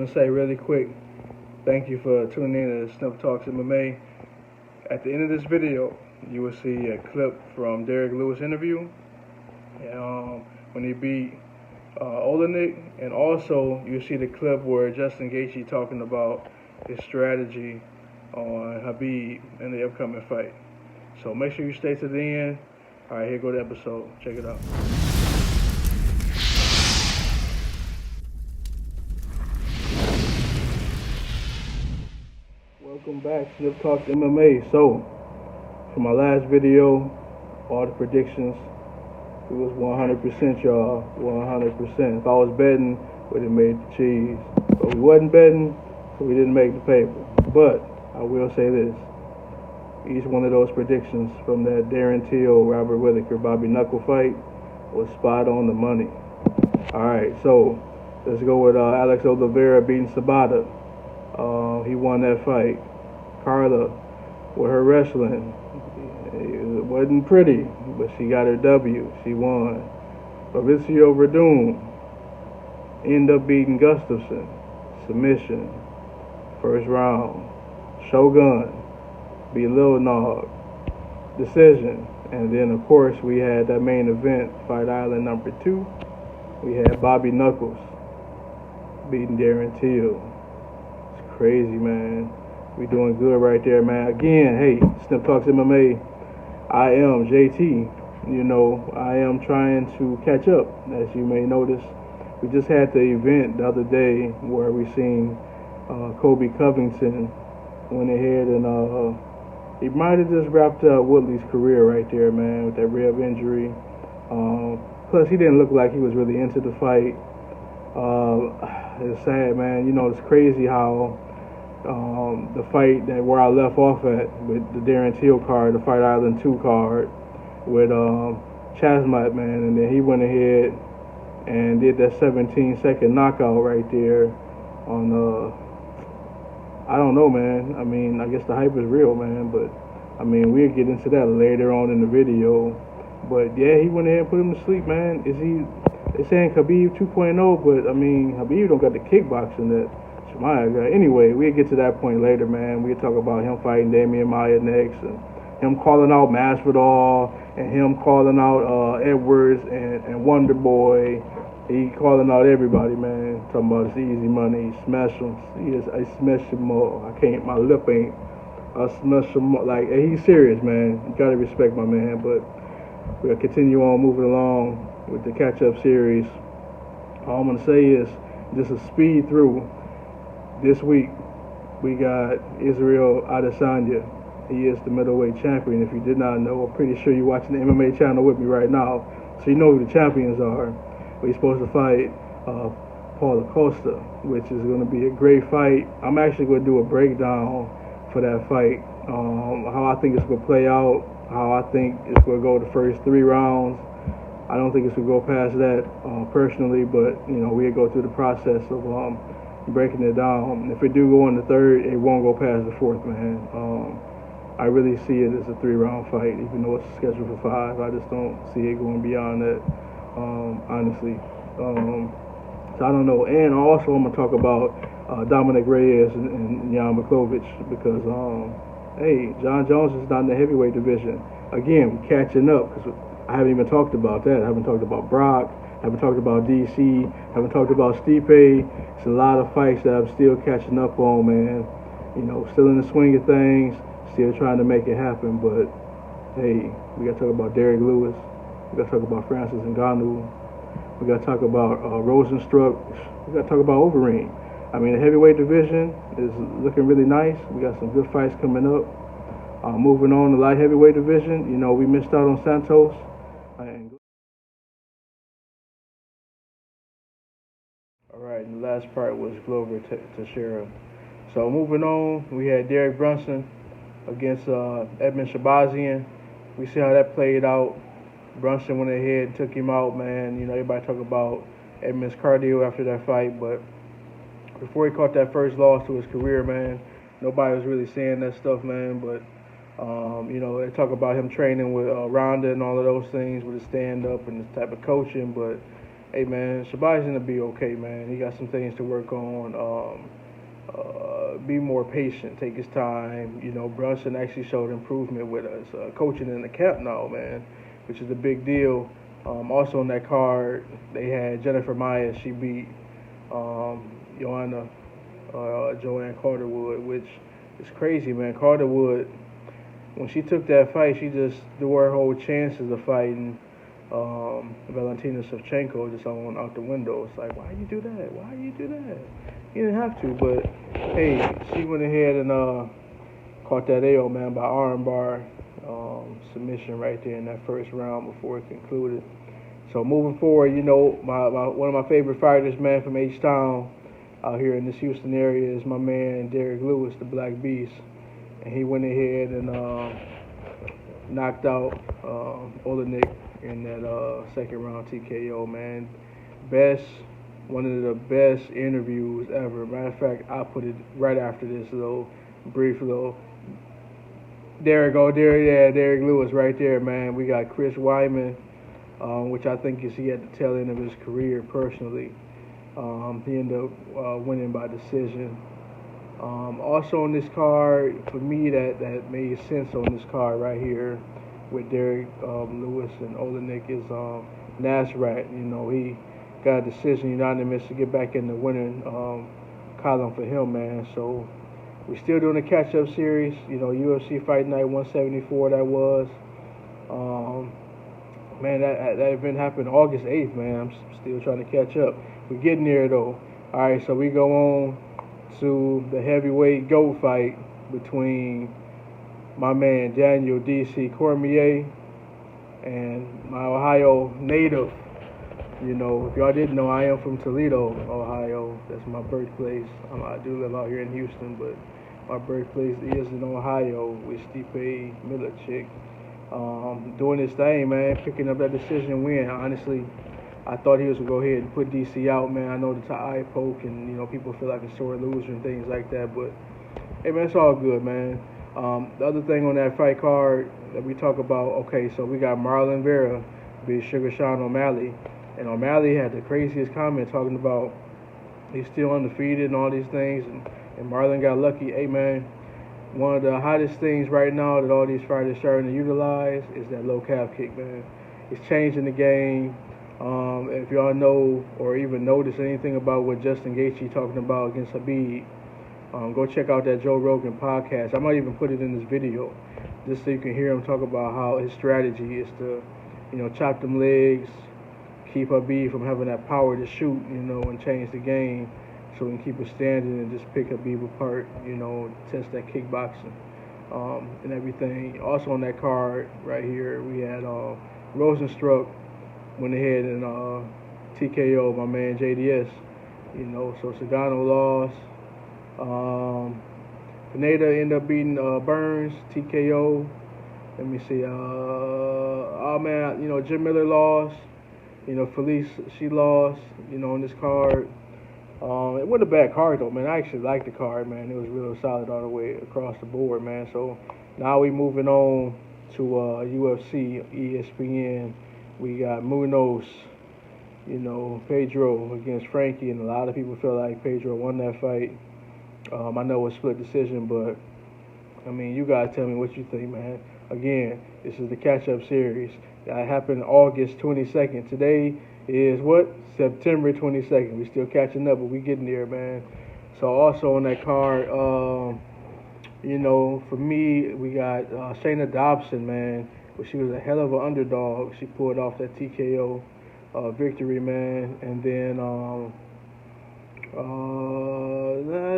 I'm gonna say really quick, thank you for tuning in to Snip Talks MMA. At the end of this video, you will see a clip from Derek Lewis' interview, when he beat Olenek, and also you see the clip where Justin Gaethje talking about his strategy on Khabib in the upcoming fight. So make sure you stay to the end. All right, here go the episode. Check it out. Welcome back, Snip Talks MMA. So, for my last video, all the predictions, it was 100%, y'all. 100%. If I was betting, we'd have made the cheese. But we wasn't betting, so we didn't make the paper. But I will say this: each one of those predictions from that Darren Till, Robert Whittaker, Bobby Knuckle fight was spot on the money. All right, so let's go with Alex Oliveira beating Sabata. He won that fight. Carla, with her wrestling, it wasn't pretty, but she got her W. She won. Fabricio Verdun ended up beating Gustafson. Submission. First round. Shogun beat Lil Nog. Decision. And then, of course, we had that main event, Fight Island number 2. We had Bobby Knuckles beating Darren Till. It's crazy, man. We doing good right there, man. Again, hey, Snip Talks MMA. I am JT. You know, I am trying to catch up, as you may notice. We just had the event the other day where we seen Colby Covington went ahead and he might have just wrapped up Woodley's career right there, man, with that rib injury. Plus, he didn't look like he was really into the fight. It's sad, man. You know, it's crazy how the fight that where I left off at with the Darren Till card, the Fight Island 2 card with Chasmat, man, and then he went ahead and did that 17-second knockout right there on I don't know, man. I mean, I guess the hype is real, man, but I mean, we'll get into that later on in the video. But yeah, he went ahead and put him to sleep, man. They're saying Khabib 2.0, but I mean, Khabib don't got the kickboxing that Shemaya got. Anyway, we'll get to that point later, man. We'll talk about him fighting Damian Maia next, and him calling out Masvidal, and him calling out Edwards and Wonder Boy. He calling out everybody, man. Talking about it's easy money. He smash him. I smash him more. I can't. My lip ain't. I smash him more. Like, hey, he's serious, man. You gotta respect my man. But we'll continue on moving along with the catch-up series. All I'm gonna say is just a speed through. This week we got Israel Adesanya. He is the middleweight champion. If you did not know, I'm pretty sure you're watching the MMA channel with me right now, so you know who the champions are. He's supposed to fight Paulo Costa, which is going to be a great fight. I'm actually going to do a breakdown for that fight, how I think it's going to play out, how I think it's going to go the first 3 rounds. I don't think it's going to go past that personally, but you know, we'll go through the process of breaking it down. If it do go in the 3rd, it won't go past the 4th, man. I really see it as a 3-round fight, even though it's scheduled for 5. I just don't see it going beyond that. Honestly. So I don't know. And also I'm going to talk about Dominic Reyes and Jan Blachowicz because, hey, John Jones is not in the heavyweight division. Again, catching up because I haven't even talked about that. I haven't talked about Brock. I haven't talked about DC. I haven't talked about Stipe. It's a lot of fights that I'm still catching up on, man. You know, still in the swing of things, still trying to make it happen. But, hey, we got to talk about Derek Lewis. We got to talk about Francis Ngannou. We got to talk about Rosenstruck. We got to talk about Overeem. I mean, the heavyweight division is looking really nice. We got some good fights coming up. Moving on to the light heavyweight division, you know, we missed out on Santos. All right, and the last part was Glover Teixeira. So moving on, we had Derek Brunson against Edmund Shabazian. We see how that played out. Brunson went ahead and took him out, man. You know, everybody talk about Edmund's cardio after that fight, but before he caught that first loss to his career, man, nobody was really saying that stuff, man. But you know, they talk about him training with Ronda and all of those things with his stand-up and his type of coaching, but Hey man, Shabazzi's gonna be okay, man. He got some things to work on. Be more patient, take his time. You know, Brunson actually showed improvement with us coaching in the camp now, man, which is a big deal. Also on that card, they had Jennifer Myers. She beat Joanne Carterwood, which is crazy, man. Carterwood, when she took that fight, she just threw her whole chances of fighting Valentina Shevchenko just on out the window. It's like, why you do that? Why you do that? You didn't have to, but hey, she went ahead and caught that AO, man, by armbar submission right there in that first round before it concluded. So moving forward, you know, one of my favorite fighters, man, from H-Town out here in this Houston area is my man Derek Lewis, the Black Beast, and he went ahead and knocked out Olenek in that second round TKO, man. One of the best interviews ever. Matter of fact, I'll put it right after this little brief little. Derek Lewis right there, man. We got Chris Wyman, which I think is he at the tail end of his career personally. He ended up winning by decision. Also on this card, for me, that made sense on this card right here with Derek Lewis and Olenek is Nasrat. You know, he got a decision unanimous to get back in the winning column for him, man. So we're still doing a catch-up series. You know, UFC Fight Night 174, that was. Man, that event happened August 8th, man. I'm still trying to catch up. We're getting there, though. All right, so we go on to the heavyweight GOAT fight between my man Daniel D.C. Cormier and my Ohio native. You know, if y'all didn't know, I am from Toledo, Ohio. That's my birthplace. I do live out here in Houston, but my birthplace is in Ohio with Stipe Miocic. Doing his thing, man, picking up that decision win. Honestly, I thought he was going to go ahead and put DC out, man. I know the eye poke and, you know, people feel like a sore loser and things like that, but, hey, man, it's all good, man. The other thing on that fight card that we talk about, okay, so we got Marlon Vera beat Sugar Sean O'Malley. And O'Malley had the craziest comment talking about he's still undefeated and all these things. And Marlon got lucky. Hey, man, one of the hottest things right now that all these fighters are starting to utilize is that low calf kick, man. It's changing the game. If y'all know or even notice anything about what Justin Gaethje talking about against Khabib, go check out that Joe Rogan podcast. I might even put it in this video just so you can hear him talk about how his strategy is to, you know, chop them legs, keep Khabib from having that power to shoot, you know, and change the game so we can keep it standing and just pick Khabib apart, you know, test that kickboxing and everything. Also on that card right here, we had Rosenstruck went ahead and TKO my man JDS, you know, so Sagano lost. Pineda ended up beating Burns, TKO. Let me see. Oh, man, you know, Jim Miller lost. You know, Felice, she lost, you know, on this card. It wasn't a bad card, though, man. I actually liked the card, man. It was real solid all the way across the board, man. So now we moving on to UFC, ESPN. We got Munoz, you know, Pedro against Frankie, and a lot of people feel like Pedro won that fight. I know it was split decision, but, I mean, you guys tell me what you think, man. Again, this is the catch-up series. That happened August 22nd. Today is what? September 22nd. We still catching up, but we getting there, man. So also on that card, you know, for me, we got Shayna Dobson, man. But she was a hell of an underdog. She pulled off that TKO victory, man. And then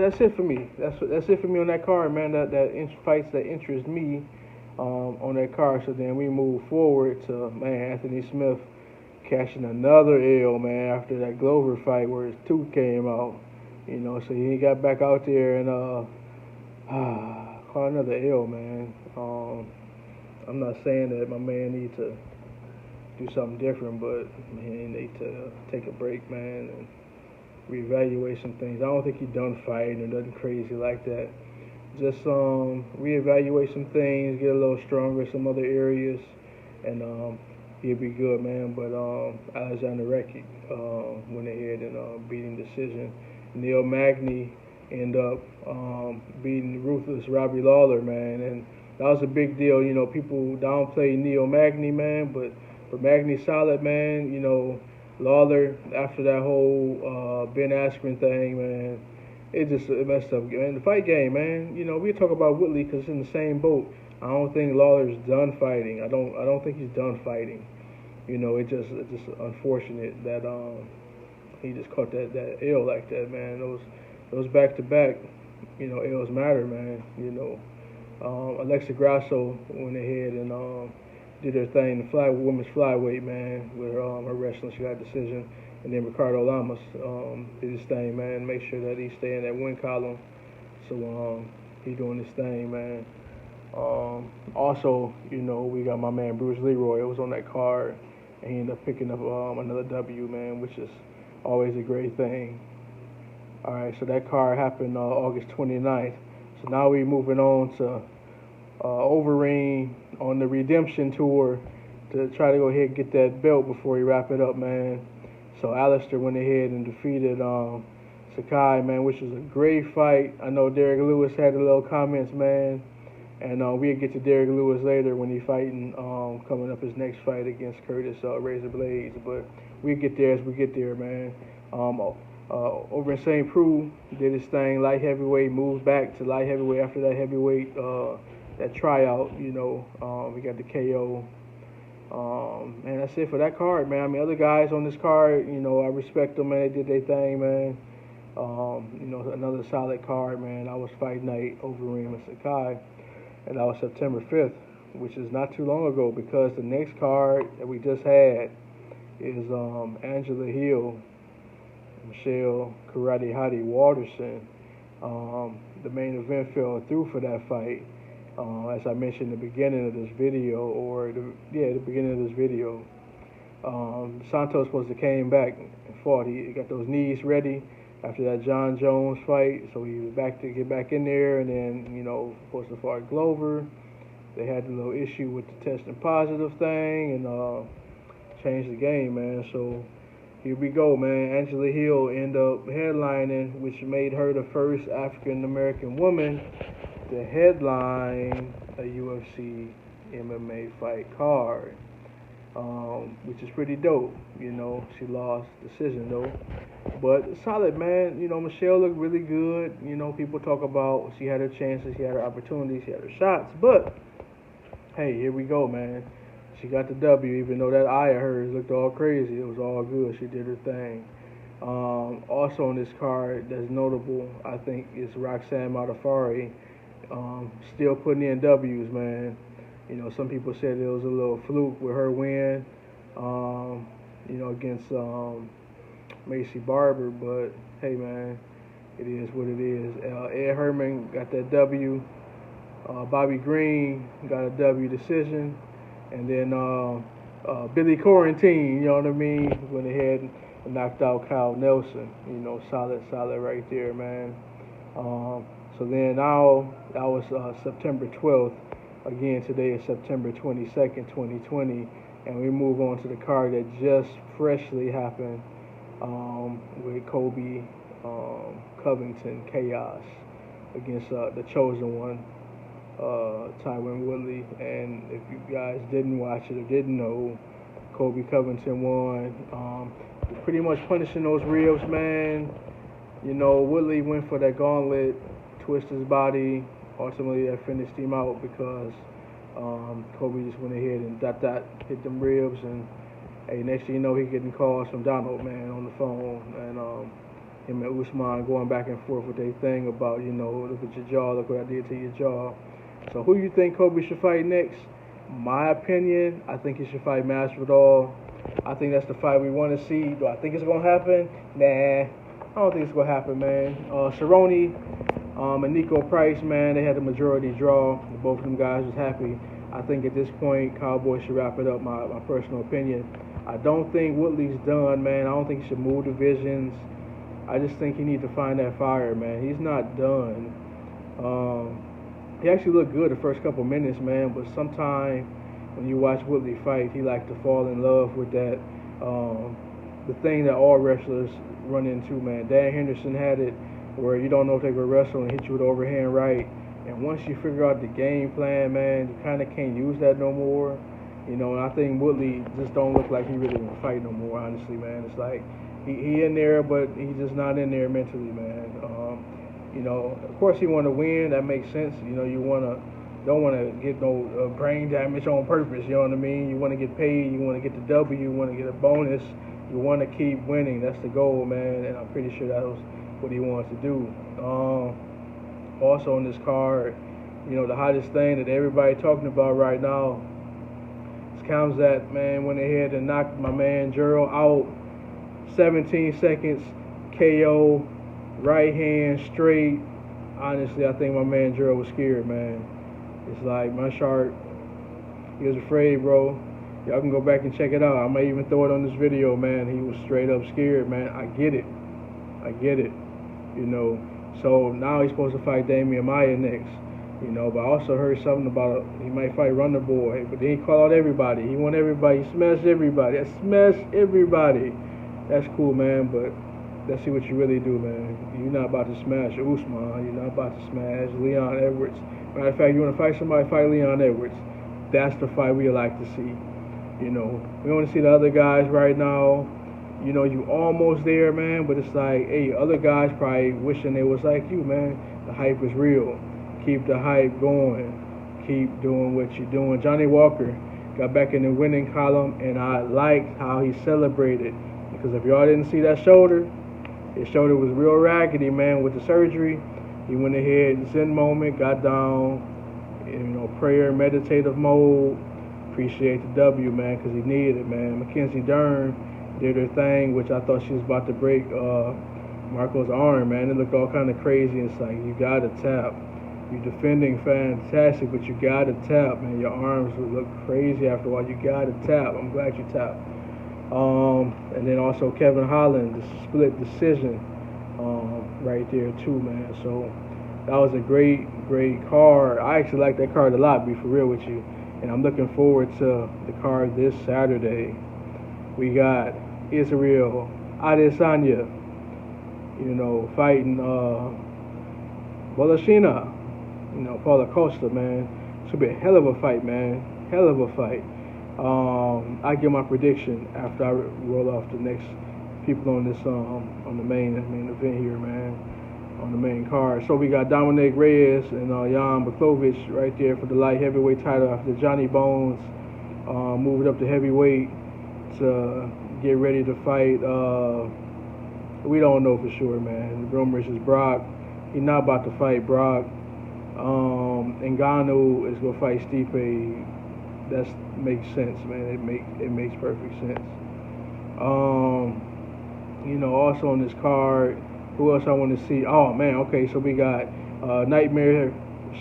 that's it for me. That's it for me on that card, man. That fights that interest me on that card. So then we move forward to, man, Anthony Smith catching another L, man, after that Glover fight where his tooth came out. You know, so he got back out there and caught another L, man. I'm not saying that my man needs to do something different, but man, he needs to take a break, man, and reevaluate some things. I don't think he's done fighting or nothing crazy like that. Just reevaluate some things, get a little stronger in some other areas, and he'll be good, man. But Alexander Rekic went ahead and beating decision. Neil Magny ended up beating ruthless Robbie Lawler, man, and that was a big deal. You know, people downplay Neil Magny, man, but Magny's solid, man. You know, Lawler after that whole Ben Askren thing, man, it messed up. And the fight game, man. You know, we talk about Woodley because it's in the same boat. I don't think Lawler's done fighting. I don't think he's done fighting. You know, it's just unfortunate that he just caught that L like that, man. Those back to back, you know, L's matter, man. You know, Alexa Grasso went ahead and did her thing, the women's flyweight, man, with her wrestling. She got a decision, and then Ricardo Lamas did his thing, man. Make sure that he stay in that win column. So he doing his thing, man. Also, you know, we got my man Bruce Leroy. It was on that card, and he ended up picking up another W, man, which is always a great thing. All right, so that card happened August 29th. So now we're moving on to Overeem on the Redemption Tour to try to go ahead and get that belt before we wrap it up, man. So Alistair went ahead and defeated Sakai, man, which was a great fight. I know Derek Lewis had a little comments, man. And we'll get to Derek Lewis later when he's fighting, coming up his next fight against Curtis Razor Blades. But we'll get there as we get there, man. Over in St. Preux, did his thing, light heavyweight, moved back to light heavyweight after that heavyweight, that tryout, you know. We got the KO. And that's it for that card, man. I mean, other guys on this card, you know, I respect them, man. They did their thing, man. You know, another solid card, man. I was Fight Night, Overeem and Sakai. And that was September 5th, which is not too long ago, because the next card that we just had is Angela Hill, Michelle Karate Hottie Waterson. The main event fell through for that fight. As I mentioned in the beginning of this video, the beginning of this video. Santos supposed to came back and fought. He got those knees ready after that John Jones fight, so he was back to get back in there, and then, you know, supposed to fight Glover. They had the little issue with the testing positive thing, and changed the game, man. So here we go, man. Angela Hill ended up headlining, which made her the first African-American woman to headline a UFC MMA fight card, which is pretty dope. You know, she lost decision, though. But solid, man. You know, Michelle looked really good. You know, people talk about she had her chances, she had her opportunities, she had her shots. But, hey, here we go, man. She got the W, even though that eye of hers looked all crazy. It was all good. She did her thing. Also on this card that's notable, I think, is Roxanne Modafferi. Still putting in W's, man. You know, some people said it was a little fluke with her win, you know, against Macy Barber, but hey, man, it is what it is. Ed Herman got that W. Bobby Green got a W decision, and then Billy Quarantine, you know what I mean, went ahead and knocked out Kyle Nelson. You know, solid right there, man. So then now that was September 12th. Again, today is September 22nd, 2020, and we move on to the card that just freshly happened with Colby Covington Chaos against the chosen one, Tyron Woodley. And if you guys didn't watch it or didn't know, Colby Covington won. Pretty much punishing those ribs, man. You know, Woodley went for that gauntlet, twist his body. Ultimately, that finished him out because Colby just went ahead and hit them ribs, and hey, next thing you know, he getting calls from Donald, man, on the phone, and him and Usman going back and forth with their thing about, you know, look at your jaw, look what I did to your jaw. So who you think Colby should fight next? My opinion, I think he should fight Masvidal. I think that's the fight we want to see. Do I think it's gonna happen? Nah, I don't think it's gonna happen, man. Cerrone and Nico Price, man, they had the majority draw. Both of them guys was happy. I think at this point, Cowboys should wrap it up, my personal opinion. I don't think Woodley's done, man. I don't think he should move divisions. I just think he needs to find that fire, man. He's not done. He actually looked good the first couple minutes, man, but sometimes when you watch Woodley fight, he likes to fall in love with that. The thing that all wrestlers run into, man. Dan Henderson had it where you don't know if they're going to wrestle and hit you with overhand right. And once you figure out the game plan, man, you kind of can't use that no more. You know, and I think Woodley just don't look like he really want to fight no more, honestly, man. It's like he in there, but he's just not in there mentally, man. You know, of course he want to win. That makes sense. You know, don't want to get no brain damage on purpose. You know what I mean? You want to get paid. You want to get the W. You want to get a bonus. You want to keep winning. That's the goal, man. And I'm pretty sure that was what he wants to do. Also on this card, you know, the hottest thing that everybody talking about right now is Khamzat, man, went ahead and knocked my man Gerald out. 17 seconds, KO, right hand straight. Honestly, I think my man Gerald was scared, man. It's like my shark, he was afraid, bro. Y'all can go back and check it out. I might even throw it on this video, man. He was straight up scared, man. I get it. You know. So now he's supposed to fight Damian Maia next. You know, but I also heard something about he might fight Runner Boy. But then he called out everybody. He won everybody. He smashed everybody. That's cool, man. But let's see what you really do, man. You're not about to smash Usman. You're not about to smash Leon Edwards. Matter of fact, you want to fight somebody, fight Leon Edwards. That's the fight we like to see. You know, we want to see the other guys right now. You know, you almost there, man, but it's like, hey, other guys probably wishing they was like you, man. The hype is real. Keep the hype going. Keep doing what you're doing. Johnny Walker got back in the winning column, and I liked how he celebrated. Because if y'all didn't see that shoulder, his shoulder was real raggedy, man, with the surgery. He went ahead, Zen moment, got down, you know, prayer, meditative mode. Appreciate the W, man, because he needed it, man. Mackenzie Dern did her thing, which I thought she was about to break Marco's arm, man. It looked all kind of crazy. It's like, you got to tap. You're defending fantastic, but you got to tap, man. Your arms would look crazy after a while. You got to tap. I'm glad you tapped. And then also Kevin Holland, the split decision right there too, man. So that was a great card. I actually like that card a lot, be for real with you. And I'm looking forward to the card this Saturday. We got Israel Adesanya, you know, fighting Bolashina, you know, Paulo Costa, man. It's going to be a hell of a fight, man. Hell of a fight. I give my prediction after I roll off the next people on this on the main event here, man, on the main card. So we got Dominic Reyes and Jan Blachowicz right there for the light heavyweight title after Johnny Bones moved up to heavyweight to get ready to fight. We don't know for sure, man. The rumors is Brock. He's not about to fight Brock. Ngannou is gonna fight Stipe. That makes sense, man. It makes perfect sense. You know, also on this card, who else I want to see? Oh man, okay, so we got Nightmare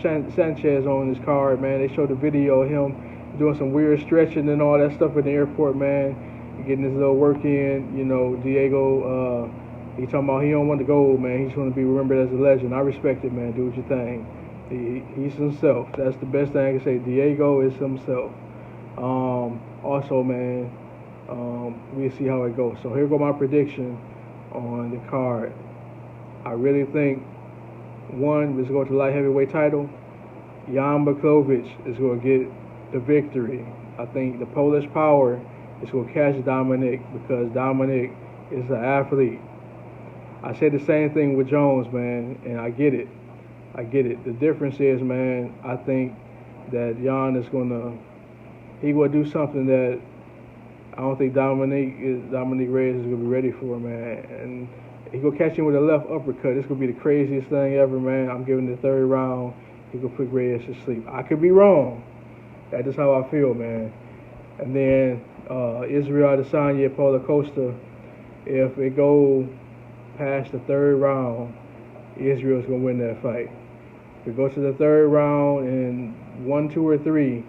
Sanchez on this card, man. They showed the video of him doing some weird stretching and all that stuff at the airport, man. Getting his little work in. You know, Diego, he talking about he don't want the gold, man. He's going to be remembered as a legend. I respect it, man. Do what you thing. He's himself. That's the best thing I can say. Diego is himself. Also, man, we'll see how it goes. So here go my prediction on the card. I really think one is going to the light heavyweight title. Jan Blachowicz is going to get the victory. I think the Polish Power is going to catch Dominic because Dominic is an athlete. I said the same thing with Jones, man, and I get it. The difference is, man, I think that Jan is he will do something that I don't think Dominic Reyes is going to be ready for, man. And he going to catch him with a left uppercut. It's going to be the craziest thing ever, man. I'm giving the third round. He going to put Reyes to sleep. I could be wrong. That's just how I feel, man. And then Israel Adesanya, Paulo Costa, if it go past the third round, Israel's going to win that fight. If it goes to the third round in 1, 2, or 3,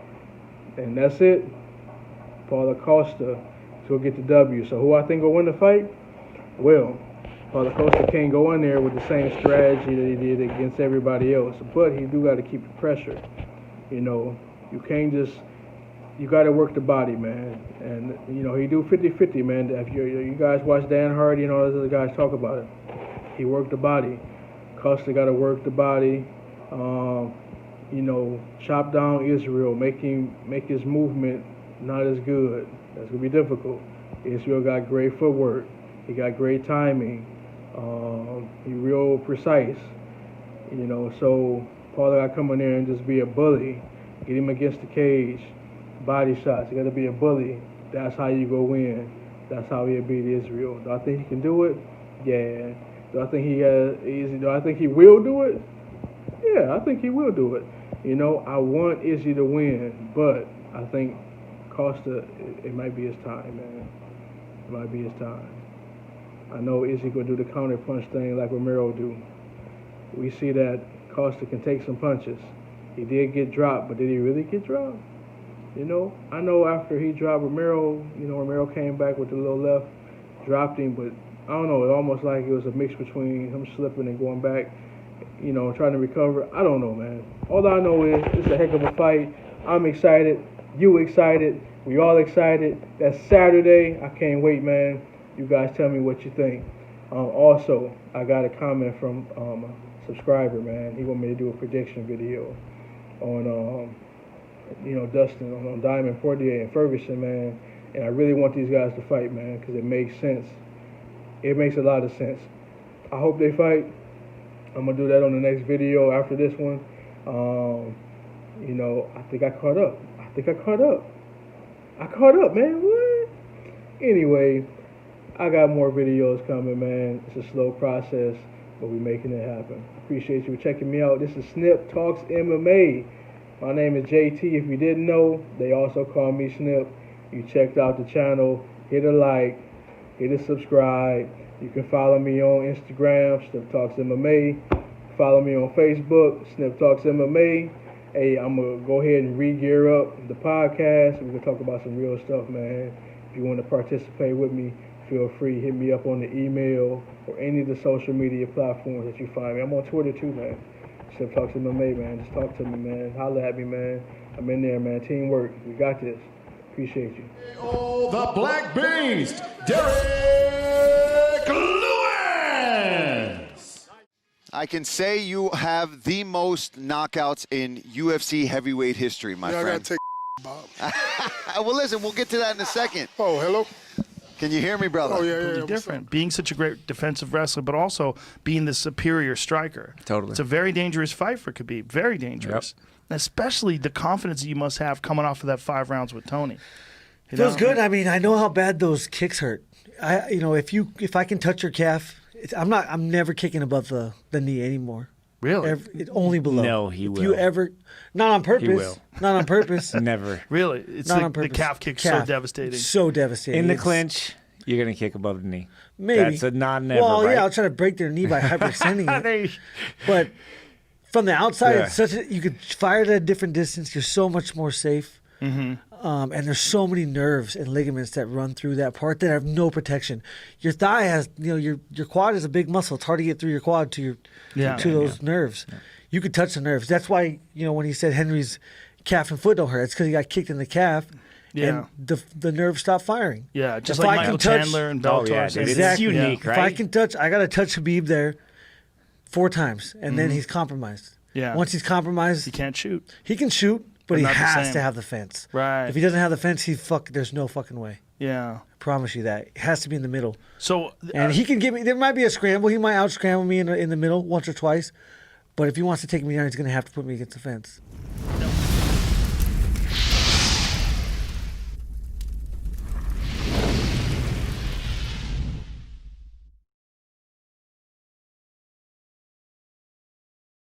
and that's it, Paulo Costa is going to get the W. So who I think will win the fight? Well, Paulo Costa can't go in there with the same strategy that he did against everybody else, but he do got to keep the pressure. You know, you you got to work the body, man. And, you know, he do 50-50, man. If you guys watch Dan Hardy and all those other guys talk about it, he worked the body. Costa got to work the body. You know, chop down Israel, make his movement not as good. That's going to be difficult. Israel got great footwork. He got great timing. He real precise. You know, so Paul got to come in there and just be a bully. Get him against the cage. Body shots. You got to be a bully. That's how you go win. That's how he beat Israel. Do I think he can do it? Yeah. Do I think he has Izzy? Do I think he will do it? Yeah, I think he will do it. You know, I want Izzy to win, but I think Costa, it might be his time, man. It might be his time. I know Izzy gonna do the counter punch thing like Romero do. We see that Costa can take some punches. He did get dropped, but did he really get dropped? You know, I know after he dropped Romero, you know, Romero came back with the little left, dropped him, but I don't know, it almost like it was a mix between him slipping and going back, you know, trying to recover. I don't know, man. All I know is it's a heck of a fight. I'm excited. You excited. We all excited. That's Saturday. I can't wait, man. You guys tell me what you think. Also, I got a comment from a subscriber, man. He wanted me to do a prediction video on, you know, Dustin, on Diamond, Portier, and Ferguson, man. And I really want these guys to fight, man, because it makes sense. It makes a lot of sense. I hope they fight. I'm going to do that on the next video after this one. You know, I think I caught up. I caught up, man. What? Anyway, I got more videos coming, man. It's a slow process, but we're making it happen. Appreciate you checking me out. This is SnipTalksMMA. My name is JT. If you didn't know, they also call me Snip. You checked out the channel. Hit a like. Hit a subscribe. You can follow me on Instagram, SnipTalksMMA. Follow me on Facebook, SnipTalksMMA. Hey, I'm going to go ahead and re-gear up the podcast. We're going to talk about some real stuff, man. If you want to participate with me, feel free. Hit me up on the email or any of the social media platforms that you find me. I'm on Twitter too, man. SnipTalksMMA, man. Just talk to me, man. Holla at me, man. I'm in there, man. Teamwork. We got this. Appreciate you. Oh, the Black Beast, Derek Lewis. I can say you have the most knockouts in UFC heavyweight history, my friend. I gotta take Bob. Well, listen, we'll get to that in a second. Oh, hello? Can you hear me, brother? Oh, yeah. Completely different. Being such a great defensive wrestler, but also being the superior striker. Totally. It's a very dangerous fight for Khabib. Very dangerous. Yep. And especially the confidence that you must have coming off of that 5 rounds with Tony. You Feels know? good. I mean, I know how bad those kicks hurt. If I can touch your calf, I'm never kicking above the knee anymore. Really? Only below. No, he will. If you ever, not on purpose. He will. Not on purpose. Never. Really? It's Not like on the purpose. calf kick's so devastating. So devastating. In the It's- clinch, you're going to kick above the knee. Maybe. That's a non-never, Well, right? yeah, I'll try to break their knee by hyperextending it. They- But from the outside, Yeah. it's you could fire it at a different distance. You're so much more safe. Mm-hmm. And there's so many nerves and ligaments that run through that part that have no protection. Your thigh has, your quad is a big muscle. It's hard to get through your quad to those nerves. Yeah. You could touch the nerves. That's why, when he said Henry's calf and foot don't hurt, it's because he got kicked in the calf. Yeah. And the nerves stopped firing. Yeah, just If like I can Michael touch- Chandler and Oh, Bellator. yeah, dude. Exactly. It's unique, right? If I can touch, I got to touch Khabib there 4 times, and then he's compromised. Yeah. Once he's compromised, He can't shoot. he can shoot, but he not the has same. to have the fence. Right. If he doesn't have the fence, there's no fucking way. Yeah. I promise you that. It has to be in the middle. So, And he can give me, there might be a scramble. He might out-scramble me in the middle once or twice. But if he wants to take me down, he's going to have to put me against the fence.